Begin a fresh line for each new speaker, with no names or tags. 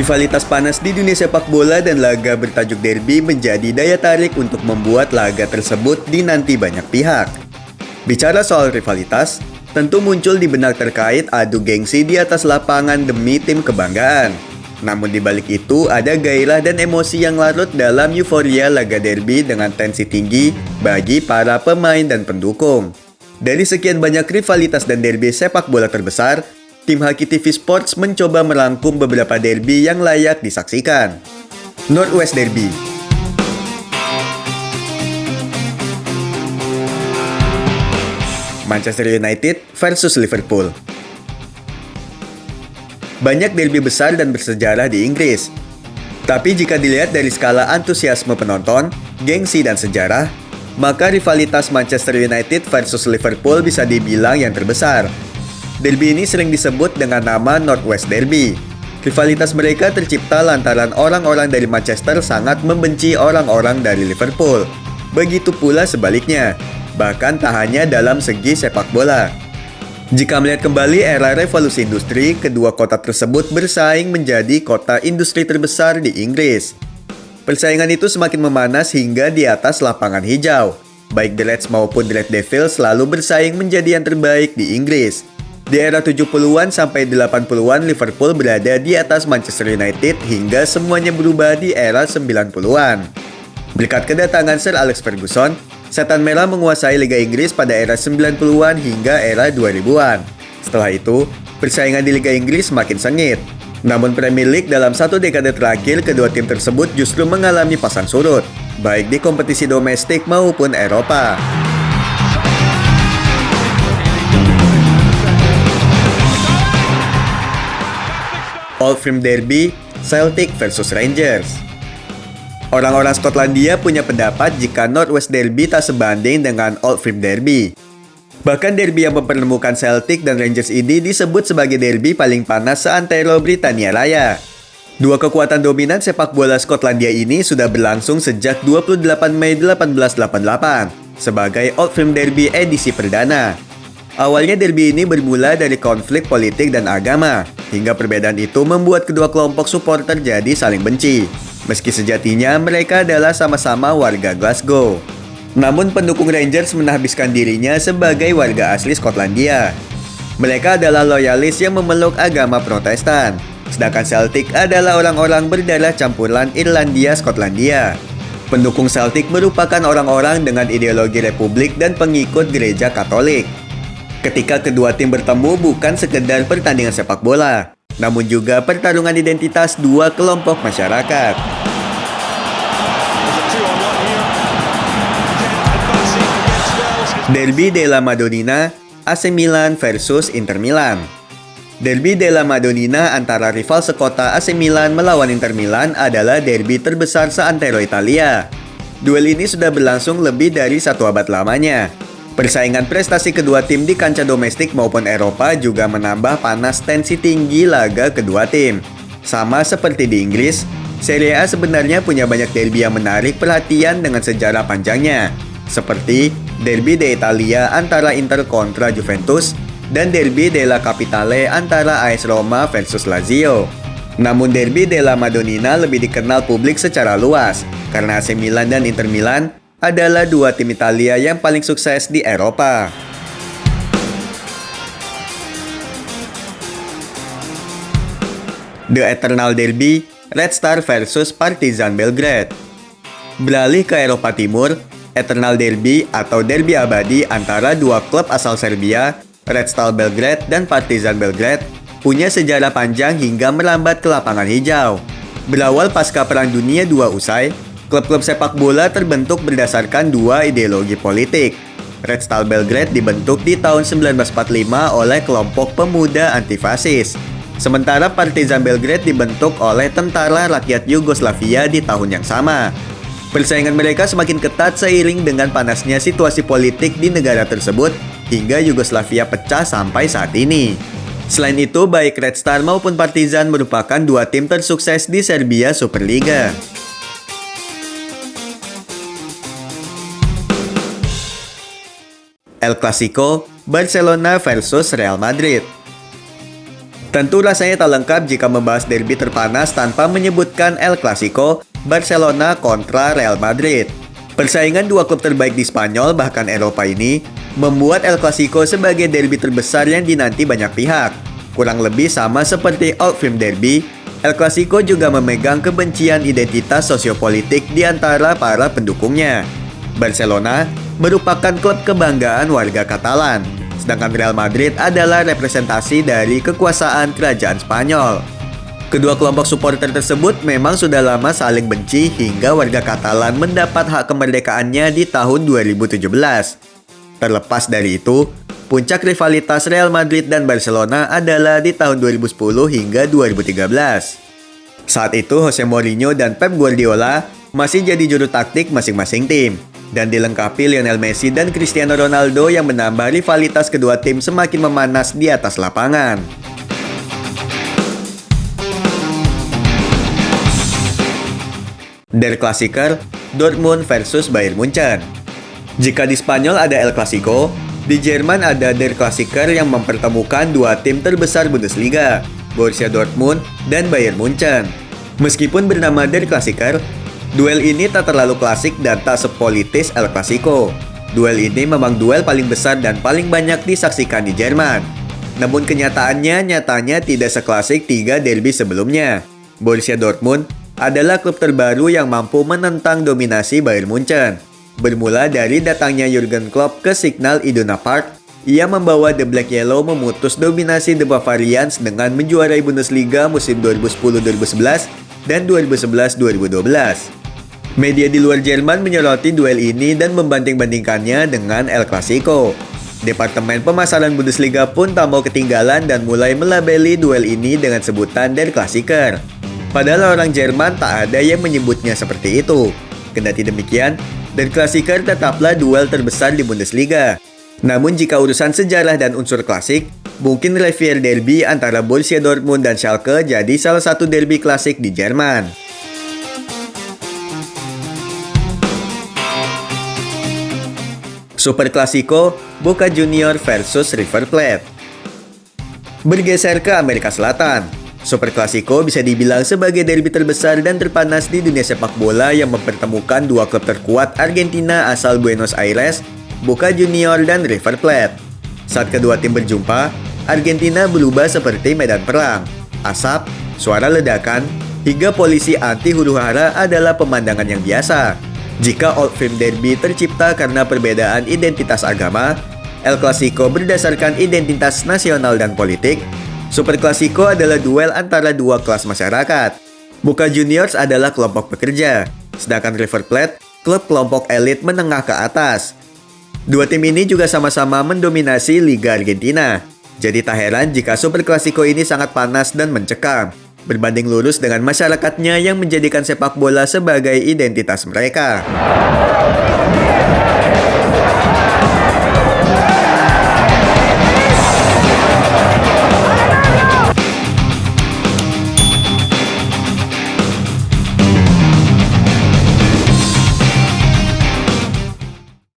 Rivalitas panas di dunia sepak bola dan laga bertajuk derby menjadi daya tarik untuk membuat laga tersebut dinanti banyak pihak. Bicara soal rivalitas, tentu muncul di benak terkait adu gengsi di atas lapangan demi tim kebanggaan. Namun di balik itu ada gairah dan emosi yang larut dalam euforia laga derby dengan tensi tinggi bagi para pemain dan pendukung. Dari sekian banyak rivalitas dan derby sepak bola terbesar, tim Haki TV Sports mencoba merangkum beberapa derby yang layak disaksikan. Northwest Derby. Manchester United versus Liverpool. Banyak derby besar dan bersejarah di Inggris. Tapi jika dilihat dari skala antusiasme penonton, gengsi dan sejarah, maka rivalitas Manchester United versus Liverpool bisa dibilang yang terbesar. Derby ini sering disebut dengan nama Northwest Derby. Rivalitas mereka tercipta lantaran orang-orang dari Manchester sangat membenci orang-orang dari Liverpool. Begitu pula sebaliknya, bahkan tak hanya dalam segi sepak bola. Jika melihat kembali era revolusi industri, kedua kota tersebut bersaing menjadi kota industri terbesar di Inggris. Persaingan itu semakin memanas hingga di atas lapangan hijau. Baik The Reds maupun The Red Devils selalu bersaing menjadi yang terbaik di Inggris. Di era 70-an sampai 80-an, Liverpool berada di atas Manchester United hingga semuanya berubah di era 90-an. Berkat kedatangan Sir Alex Ferguson, Setan Merah menguasai Liga Inggris pada era 90-an hingga era 2000-an. Setelah itu, persaingan di Liga Inggris semakin sengit. Namun Premier League dalam satu dekade terakhir, kedua tim tersebut justru mengalami pasang surut, baik di kompetisi domestik maupun Eropa. Old Firm Derby, Celtic versus Rangers. Orang-orang Skotlandia punya pendapat jika Northwest Derby tak sebanding dengan Old Firm Derby. Bahkan derby yang mempertemukan Celtic dan Rangers ini disebut sebagai derby paling panas seantero Britania Raya. Dua kekuatan dominan sepak bola Skotlandia ini sudah berlangsung sejak 28 Mei 1888 sebagai Old Firm Derby edisi perdana. Awalnya derby ini bermula dari konflik politik dan agama, hingga perbedaan itu membuat kedua kelompok supporter jadi saling benci. Meski sejatinya mereka adalah sama-sama warga Glasgow. Namun pendukung Rangers menahbiskan dirinya sebagai warga asli Skotlandia. Mereka adalah loyalis yang memeluk agama Protestan, sedangkan Celtic adalah orang-orang berdarah campuran Irlandia-Skotlandia. Pendukung Celtic merupakan orang-orang dengan ideologi republik dan pengikut gereja Katolik. Ketika kedua tim bertemu bukan sekedar pertandingan sepak bola, namun juga pertarungan identitas dua kelompok masyarakat. Derby della Madonnina, AC Milan versus Inter Milan. Derby della Madonnina antara rival sekota AC Milan melawan Inter Milan adalah derby terbesar seantero Italia. Duel ini sudah berlangsung lebih dari satu abad lamanya. Persaingan prestasi kedua tim di kancah domestik maupun Eropa juga menambah panas tensi tinggi laga kedua tim. Sama seperti di Inggris, Serie A sebenarnya punya banyak derby yang menarik perhatian dengan sejarah panjangnya, seperti Derby d'Italia antara Inter kontra Juventus dan Derby della Capitale antara AS Roma versus Lazio. Namun Derby della Madonnina lebih dikenal publik secara luas karena AC Milan dan Inter Milan adalah dua tim Italia yang paling sukses di Eropa. The Eternal Derby, Red Star versus Partizan Belgrade. Beralih ke Eropa Timur, Eternal Derby atau derby abadi antara dua klub asal Serbia, Red Star Belgrade dan Partizan Belgrade, punya sejarah panjang hingga merambat ke lapangan hijau. Berawal pasca Perang Dunia II usai, klub-klub sepak bola terbentuk berdasarkan dua ideologi politik. Red Star Belgrade dibentuk di tahun 1945 oleh kelompok pemuda antifasis. Sementara Partizan Belgrade dibentuk oleh tentara rakyat Yugoslavia di tahun yang sama. Persaingan mereka semakin ketat seiring dengan panasnya situasi politik di negara tersebut hingga Yugoslavia pecah sampai saat ini. Selain itu, baik Red Star maupun Partizan merupakan dua tim tersukses di Serbia Superliga. El Clasico, Barcelona versus Real Madrid. Tentu rasanya tak lengkap jika membahas derby terpanas tanpa menyebutkan El Clasico, Barcelona kontra Real Madrid. Persaingan dua klub terbaik di Spanyol bahkan Eropa ini membuat El Clasico sebagai derby terbesar yang dinanti banyak pihak. Kurang lebih sama seperti Old Firm Derby, El Clasico juga memegang kebencian identitas sosiopolitik di antara para pendukungnya. Barcelona merupakan klub kebanggaan warga Katalan, sedangkan Real Madrid adalah representasi dari kekuasaan kerajaan Spanyol. Kedua kelompok supporter tersebut memang sudah lama saling benci hingga warga Katalan mendapat hak kemerdekaannya di tahun 2017. Terlepas dari itu, puncak rivalitas Real Madrid dan Barcelona adalah di tahun 2010 hingga 2013. Saat itu Jose Mourinho dan Pep Guardiola masih jadi juru taktik masing-masing tim, dan dilengkapi Lionel Messi dan Cristiano Ronaldo yang menambah rivalitas kedua tim semakin memanas di atas lapangan. Der Klassiker, Dortmund versus Bayern Munchen. Jika di Spanyol ada El Clasico, di Jerman ada Der Klassiker yang mempertemukan dua tim terbesar Bundesliga, Borussia Dortmund dan Bayern Munchen. Meskipun bernama Der Klassiker, duel ini tak terlalu klasik dan tak sepolitis El Clasico. Duel ini memang duel paling besar dan paling banyak disaksikan di Jerman. Namun kenyataannya nyatanya tidak seklasik tiga derby sebelumnya. Borussia Dortmund adalah klub terbaru yang mampu menentang dominasi Bayern Munchen. Bermula dari datangnya Jurgen Klopp ke Signal Iduna Park, ia membawa The Black Yellow memutus dominasi The Bavarians dengan menjuarai Bundesliga musim 2010-2011 dan 2011-2012. Media di luar Jerman menyoroti duel ini dan membanding-bandingkannya dengan El Clasico. Departemen pemasaran Bundesliga pun tak mau ketinggalan dan mulai melabeli duel ini dengan sebutan Der Klassiker. Padahal orang Jerman tak ada yang menyebutnya seperti itu. Kendati demikian, Der Klassiker tetaplah duel terbesar di Bundesliga. Namun jika urusan sejarah dan unsur klasik, mungkin Revier Derby antara Borussia Dortmund dan Schalke jadi salah satu derby klasik di Jerman. Super Clasico, Boca Juniors versus River Plate. Bergeser ke Amerika Selatan, Super Clasico bisa dibilang sebagai derby terbesar dan terpanas di dunia sepak bola yang mempertemukan dua klub terkuat Argentina asal Buenos Aires, Boca Juniors dan River Plate. Saat kedua tim berjumpa, Argentina berubah seperti medan perang. Asap, suara ledakan, hingga polisi anti huru-hara adalah pemandangan yang biasa. Jika Old Firm Derby tercipta karena perbedaan identitas agama, El Clasico berdasarkan identitas nasional dan politik, Super Clasico adalah duel antara dua kelas masyarakat. Boca Juniors adalah kelompok pekerja, sedangkan River Plate klub kelompok elit menengah ke atas. Dua tim ini juga sama-sama mendominasi Liga Argentina. Jadi tak heran jika Super Clasico ini sangat panas dan mencekam, berbanding lurus dengan masyarakatnya yang menjadikan sepak bola sebagai identitas mereka.